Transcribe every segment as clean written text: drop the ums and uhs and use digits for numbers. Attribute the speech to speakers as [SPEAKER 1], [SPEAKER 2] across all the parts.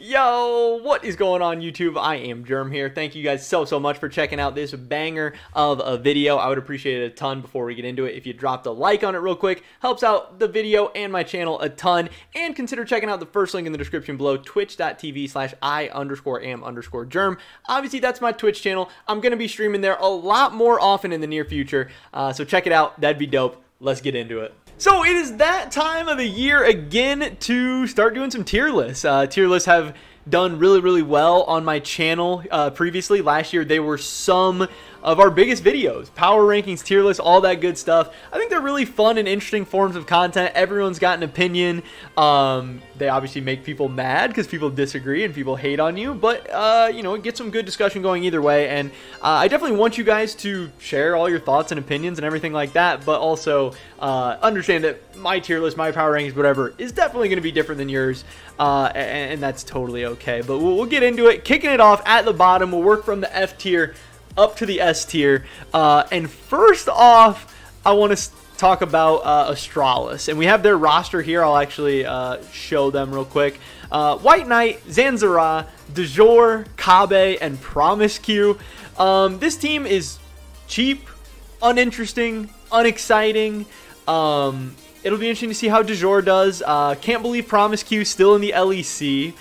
[SPEAKER 1] Yo, what is going on YouTube? I am Germ here. Thank you guys so much for checking out this banger of a video. I would appreciate it a ton before we get into it if you dropped a like on it real quick. Helps out the video and my channel a ton. And consider checking out the first link in the description below, twitch.tv/I_am_germ. Obviously, that's my Twitch channel. I'm going to be streaming there a lot more often in the near future. So check it out. That'd be dope. Let's get into it. So it is that time of the year again to start doing some tier lists. Tier lists have done really well on my channel previously. Last year, they were some of our biggest videos. Power rankings, tier lists, all that good stuff. I think they're really fun and interesting forms of content. Everyone's got an opinion. They obviously make people mad because people disagree and people hate on you. But, you know, get some good discussion going either way. And I definitely want you guys to share all your thoughts and opinions and everything like that. But also understand that my tier list, my power rankings, whatever, is definitely going to be different than yours. And that's totally okay. But we'll get into it. Kicking it off at the bottom, we'll work from the F tier up to the S tier. And first off, I want to talk about Astralis. And we have their roster here. I'll actually show them real quick. White Knight, Zanzara, DeJour, Kabe, and Promiscu. This team is cheap, uninteresting, unexciting. It'll be interesting to see how DeJour does. Can't believe Promiscu still in the LEC.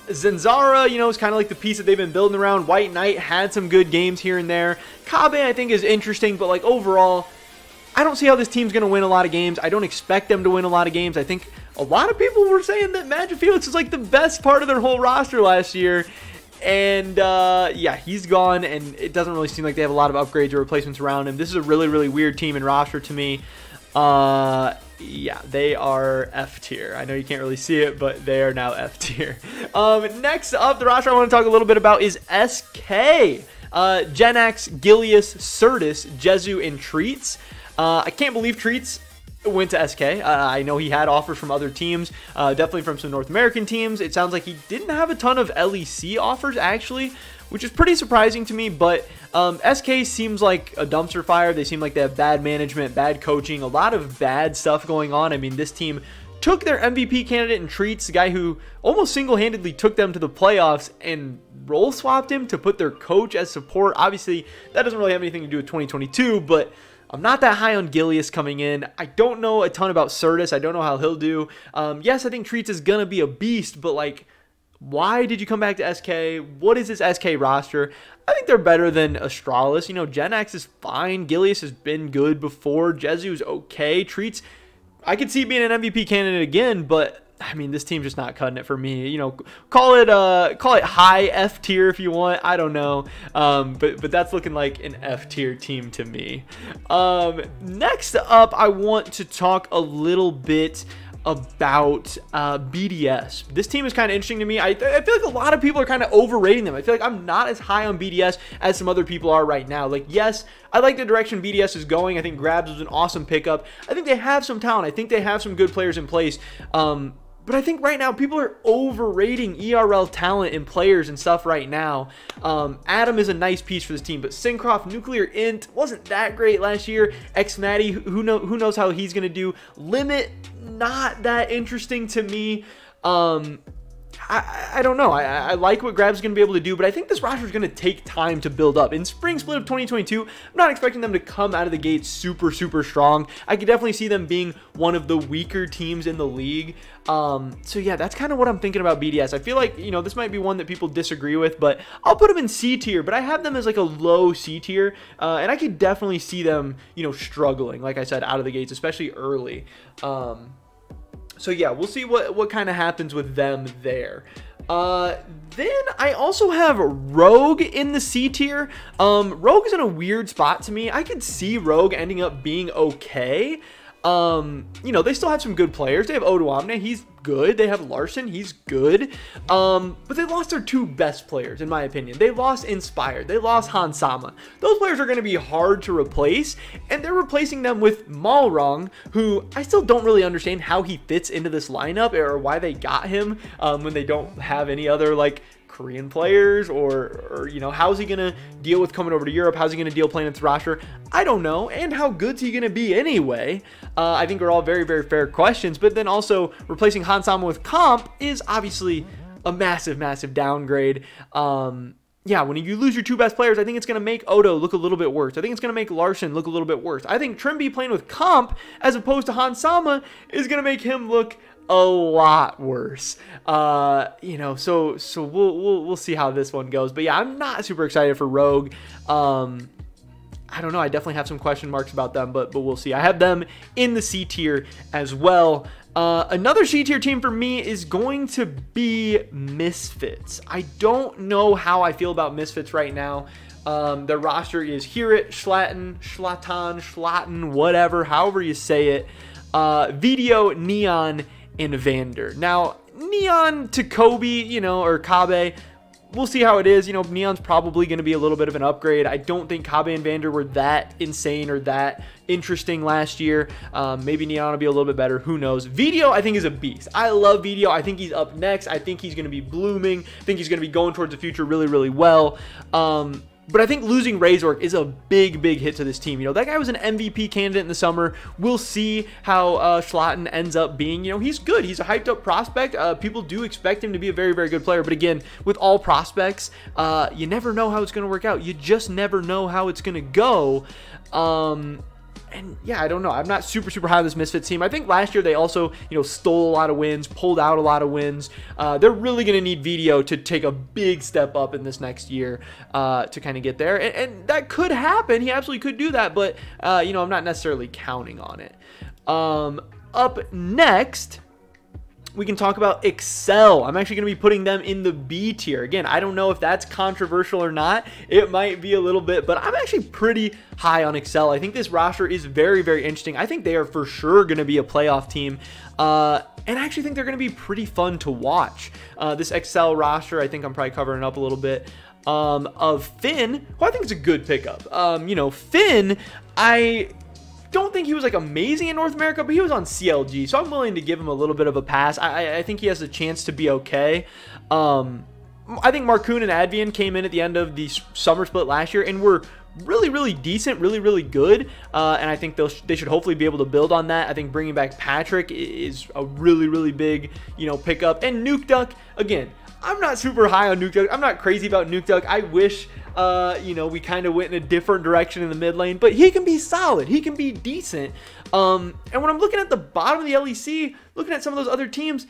[SPEAKER 1] Zanzara, you know, is kind of like the piece that they've been building around. White Knight had some good games here and there. Kabe, I think, is interesting, but like overall, I don't see how this team's going to win a lot of games. I don't expect them to win a lot of games. I think a lot of people were saying that Magic Felix was like the best part of their whole roster last year. And yeah, he's gone, and it doesn't really seem like they have a lot of upgrades or replacements around him. This is a really weird team and roster to me. Yeah, they are F tier. I know you can't really see it, but they are now F tier. Next up, the roster I want to talk a little bit about is SK. Genax, Gilius, Certus, Jezu, and Treats. I can't believe Treats went to SK. I know he had offers from other teams, definitely from some North American teams. It sounds like he didn't have a ton of LEC offers, actually, which is pretty surprising to me, but SK seems like a dumpster fire. They seem like they have bad management, bad coaching, a lot of bad stuff going on. I mean, this team took their MVP candidate in Treats, the guy who almost single-handedly took them to the playoffs, and role swapped him to put their coach as support. Obviously, that doesn't really have anything to do with 2022, but I'm not that high on Gilius coming in. I don't know a ton about Certus. I don't know how he'll do. Yes, I think Treats is going to be a beast, but like, why did you come back to SK? What is this SK roster? I think they're better than Astralis. You know, Genax is fine. Gilius has been good before. Jezu is okay. Treats, I could see being an MVP candidate again, but I mean, this team's just not cutting it for me. You know, call it high F tier if you want. I don't know, but that's looking like an F tier team to me. Next up, I want to talk a little bit about BDS. This team is kind of interesting to me. I feel like a lot of people are kind of overrating them. I feel like I'm not as high on BDS as some other people are right now. Like, yes, I like the direction BDS is going. I think Grabs was an awesome pickup. I think they have some talent. I think they have some good players in place. But I think right now people are overrating ERL talent and players and stuff right now. Adam is a nice piece for this team, but Syncroft, Nuclear Int wasn't that great last year. X-Matty, who knows how he's going to do. Limit, not that interesting to me. I don't know. I like what Grab's going to be able to do, but I think this roster is going to take time to build up. In spring split of 2022, I'm not expecting them to come out of the gate super strong. I could definitely see them being one of the weaker teams in the league. So yeah, that's kind of what I'm thinking about BDS. I feel like, you know, this might be one that people disagree with, but I'll put them in C tier, but I have them as like a low C tier, and I could definitely see them, you know, struggling, like I said, out of the gates, especially early. So yeah, we'll see what kind of happens with them there. Then I also have Rogue in the C tier. Rogue is in a weird spot to me. I could see Rogue ending up being okay. You know, they still have some good players. They have Odoamne, he's good. They have Larson, he's good. But they lost their two best players, in my opinion. They lost Inspired. They lost Hansama. Those players are going to be hard to replace, and they're replacing them with Malrong, who I still don't really understand how he fits into this lineup or why they got him when they don't have any other, like, Korean players, or you know, how's he gonna deal with coming over to Europe? How's he gonna deal playing in this roster? I don't know. And how good's he gonna be anyway? I think are all very, very fair questions. But then also replacing Hans Sama with Comp is obviously a massive, massive downgrade. Yeah, when you lose your two best players, I think it's going to make Odo look a little bit worse. I think it's going to make Larson look a little bit worse. I think Trimby playing with Comp as opposed to Hans Sama is going to make him look a lot worse. You know, so we'll see how this one goes. But yeah, I'm not super excited for Rogue. I don't know. I definitely have some question marks about them, but we'll see. I have them in the C tier as well. Another C tier team for me is going to be Misfits. I don't know how I feel about Misfits right now. Their roster is Hirit, Schlatan, whatever, however you say it. Video, Neon, and Vander. Now, Neon to Kobe, you know, or Kabe, we'll see how it is. You know, Neon's probably going to be a little bit of an upgrade. I don't think Kabe and Vander were that insane or that interesting last year. Maybe Neon will be a little bit better. Who knows? Video, I think, is a beast. I love Video. I think he's up next. I think he's going to be blooming. I think he's going to be going towards the future really, really well. But I think losing Razork is a big, big hit to this team. You know, that guy was an MVP candidate in the summer. We'll see how Schlatan ends up being. You know, he's good. He's a hyped up prospect. People do expect him to be a very, very good player. But again, with all prospects, you never know how it's going to work out. You just never know how it's going to go. And yeah, I don't know. I'm not super, super high on this Misfits team. I think last year they also, you know, stole a lot of wins, pulled out a lot of wins. They're really going to need Video to take a big step up in this next year to kind of get there. And that could happen. He absolutely could do that. But, you know, I'm not necessarily counting on it. Up next, we can talk about Excel. I'm actually going to be putting them in the B tier. Again, I don't know if that's controversial or not. It might be a little bit, but I'm actually pretty high on Excel. I think this roster is very, very interesting. I think they are for sure going to be a playoff team. And I actually think they're going to be pretty fun to watch. This Excel roster, I think I'm probably covering up a little bit. Of Finn, who I think is a good pickup. You know, Finn, I don't think he was like amazing in North America, but he was on CLG, so I'm willing to give him a little bit of a pass. I think he has a chance to be okay. I think Marcoon and Advian came in at the end of the summer split last year and were really, really decent, really, really good. And I think they should hopefully be able to build on that. I think bringing back Patrick is a really, really big, you know, pickup. And Nuke Duck, again, I'm not super high on Nuke Duck. I'm not crazy about Nuke Duck. I wish, you know, we kind of went in a different direction in the mid lane, but he can be solid. He can be decent. And when I'm looking at the bottom of the LEC, looking at some of those other teams,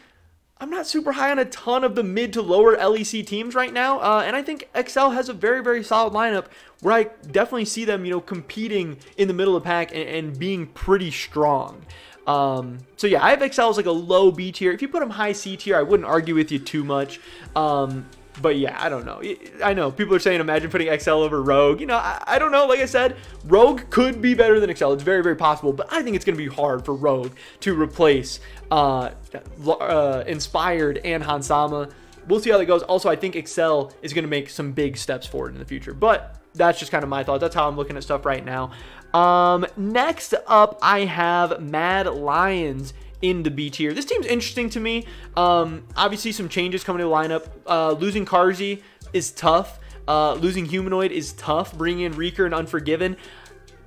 [SPEAKER 1] I'm not super high on a ton of the mid to lower LEC teams right now. And I think Excel has a very, very solid lineup where I definitely see them, you know, competing in the middle of the pack and being pretty strong. So yeah, I have Excel as like a low B tier. If you put them high C tier, I wouldn't argue with you too much. But yeah, I don't know. I know people are saying, imagine putting Excel over Rogue. You know, I don't know. Like I said, Rogue could be better than Excel. It's very, very possible. But I think it's going to be hard for Rogue to replace Inspired and Hansama. We'll see how that goes. Also, I think Excel is going to make some big steps forward in the future. But that's just kind of my thoughts. That's how I'm looking at stuff right now. Next up, I have Mad Lions in the B tier. This team's interesting to me. Obviously, some changes coming to the lineup. Losing Karzi is tough. Losing Humanoid is tough. Bringing in Reeker and Unforgiven,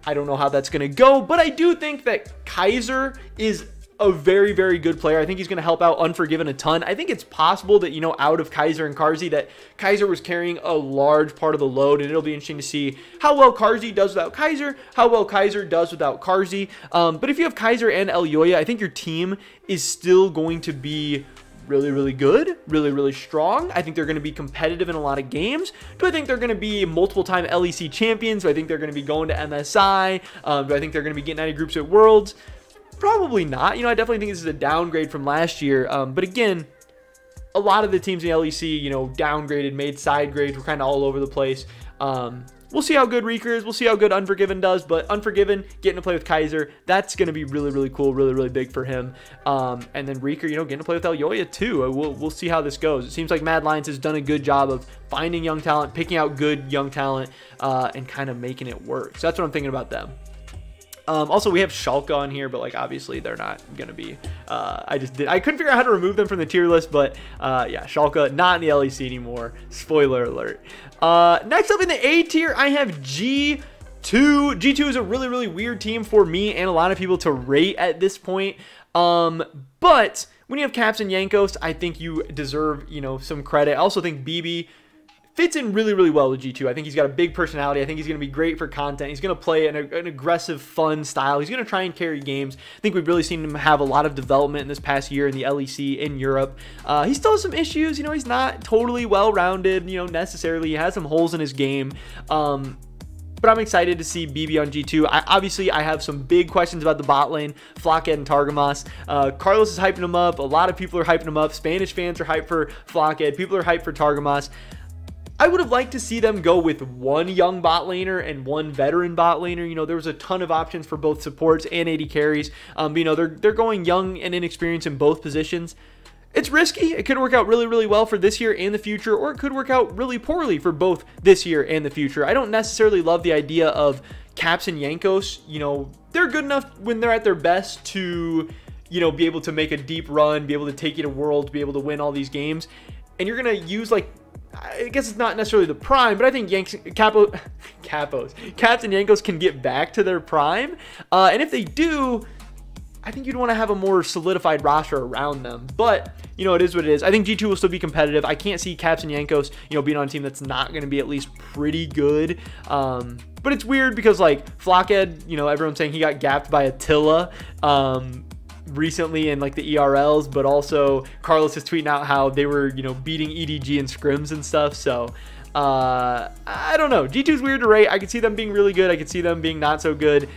[SPEAKER 1] I don't know how that's going to go, but I do think that Kaiser is a very, very good player. I think he's going to help out Unforgiven a ton. I think it's possible that, you know, out of Kaiser and Karzi, that Kaiser was carrying a large part of the load, and it'll be interesting to see how well Karzi does without Kaiser, how well Kaiser does without Karzi. But if you have Kaiser and Elyoya, I think your team is still going to be really, really good, really, really strong. I think they're going to be competitive in a lot of games. Do I think they're going to be multiple-time LEC champions? Do I think they're going to be going to MSI? Do I think they're going to be getting out of groups at Worlds? Probably not. You know, I definitely think this is a downgrade from last year. But again, a lot of the teams in the LEC, you know, downgraded, made side grades. We're kind of all over the place. We'll see how good Reeker is. We'll see how good Unforgiven does. But Unforgiven, getting to play with Kaiser, that's going to be really, really cool, really, really big for him. And then Reeker, you know, getting to play with Elyoya too. We'll see how this goes. It seems like Mad Lions has done a good job of finding young talent, picking out good young talent, and kind of making it work. So that's what I'm thinking about them. Also, we have Schalke on here, but like obviously they're not gonna be. I couldn't figure out how to remove them from the tier list, but yeah, Schalke not in the LEC anymore. Spoiler alert. Next up in the A tier, I have G2. G2 is a really weird team for me and a lot of people to rate at this point. But when you have Caps and Yankos, I think you deserve, you know, some credit. I also think BB fits in really well with G2. I think he's got a big personality. I think he's going to be great for content. He's going to play an aggressive, fun style. He's going to try and carry games. I think we've really seen him have a lot of development in this past year in the LEC in Europe. He still has some issues. You know, he's not totally well-rounded, you know, necessarily. He has some holes in his game. But I'm excited to see BB on G2. Obviously, I have some big questions about the bot lane, Flockhead and Targamas. Carlos is hyping him up. A lot of people are hyping him up. Spanish fans are hyped for Flockhead. People are hyped for Targamas. I would have liked to see them go with one young bot laner and one veteran bot laner. You know, there was a ton of options for both supports and AD carries. You know, they're going young and inexperienced in both positions. It's risky. It could work out really well for this year and the future, or it could work out really poorly for both this year and the future. I don't necessarily love the idea of Caps and Yankos. You know, they're good enough when they're at their best to, you know, be able to make a deep run, be able to take you to Worlds, be able to win all these games. And you're going to use, like, I guess it's not necessarily the prime, but I think Caps and Yankos can get back to their prime. And if they do, I think you'd want to have a more solidified roster around them. But, you know, it is what it is. I think G2 will still be competitive. I can't see Caps and Yankos, you know, being on a team that's not going to be at least pretty good. But it's weird because, like, Flockhead, you know, everyone's saying he got gapped by Attila recently in, like, the ERLs. But also, Carlos is tweeting out how they were, you know, beating EDG in scrims and stuff. So, I don't know. G2's weird to rate. I could see them being really good. I could see them being not so good.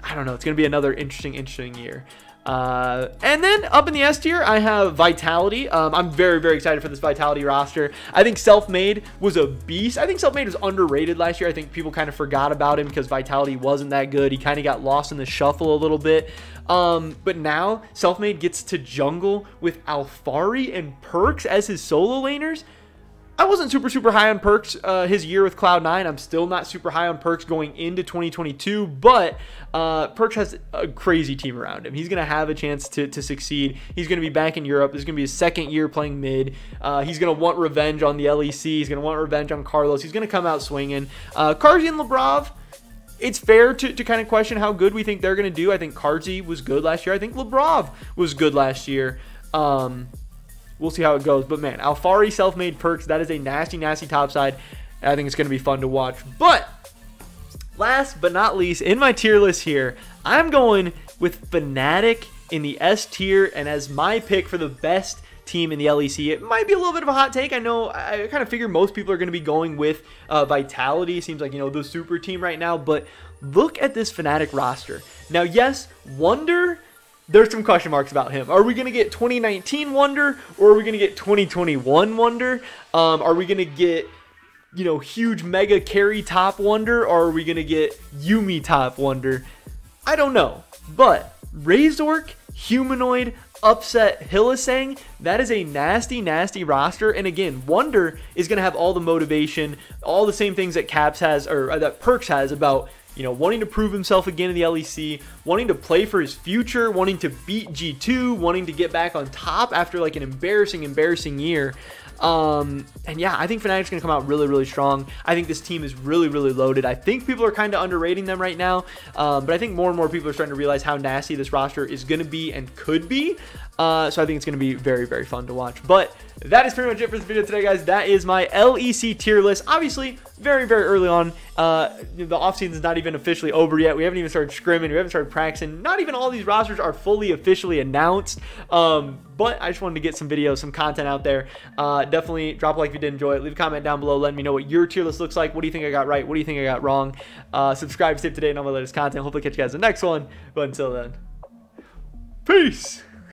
[SPEAKER 1] I don't know. It's going to be another interesting year. And then up in the S tier, I have Vitality. I'm very excited for this Vitality roster. I think Selfmade was a beast. I think Selfmade was underrated last year. I think people kind of forgot about him because Vitality wasn't that good. He kind of got lost in the shuffle a little bit. But now Selfmade gets to jungle with Alfari and Perks as his solo laners. I wasn't super high on Perks his year with Cloud9. I'm still not super high on Perks going into 2022, but Perks has a crazy team around him. He's going to have a chance to succeed. He's going to be back in Europe. This is going to be his second year playing mid. He's going to want revenge on the LEC. He's going to want revenge on Carlos. He's going to come out swinging. Karzi and Labrov, it's fair to kind of question how good we think they're going to do. I think Karzi was good last year. I think Labrov was good last year. We'll see how it goes. But, man, Alfari, Selfmade, Perks, that is a nasty topside. I think it's going to be fun to watch. But, last but not least, in my tier list here, I'm going with Fnatic in the S tier. And as my pick for the best team in the LEC, it might be a little bit of a hot take. I know I kind of figure most people are going to be going with Vitality. Seems like, you know, the super team right now. But look at this Fnatic roster. Now, yes, Wonder, there's some question marks about him. Are we going to get 2019 Wonder, or are we going to get 2021 Wonder? Are we going to get, you know, huge mega carry top Wonder, or are we going to get Yuumi top Wonder? I don't know. But Razork, Humanoid, Upset, Hylissang, that is a nasty roster. And again, Wonder is going to have all the motivation, all the same things that Caps has, or that Perks has, about, you know, wanting to prove himself again in the LEC, wanting to play for his future, wanting to beat G2, wanting to get back on top after like an embarrassing year. And yeah, I think Fnatic's going to come out really strong. I think this team is really loaded. I think people are kind of underrating them right now. But I think more and more people are starting to realize how nasty this roster is going to be and could be. So I think it's going to be very fun to watch. But that is pretty much it for this video today, guys. That is my LEC tier list. Obviously, very early on. The offseason is not even officially over yet. We haven't even started scrimming. We haven't started practicing. Not even all these rosters are fully officially announced. But I just wanted to get some videos, some content out there. Definitely drop a like if you did enjoy it. Leave a comment down below. Let me know what your tier list looks like. What do you think I got right? What do you think I got wrong? Subscribe, stay up to date on all my latest content. Hopefully catch you guys in the next one. But until then, peace.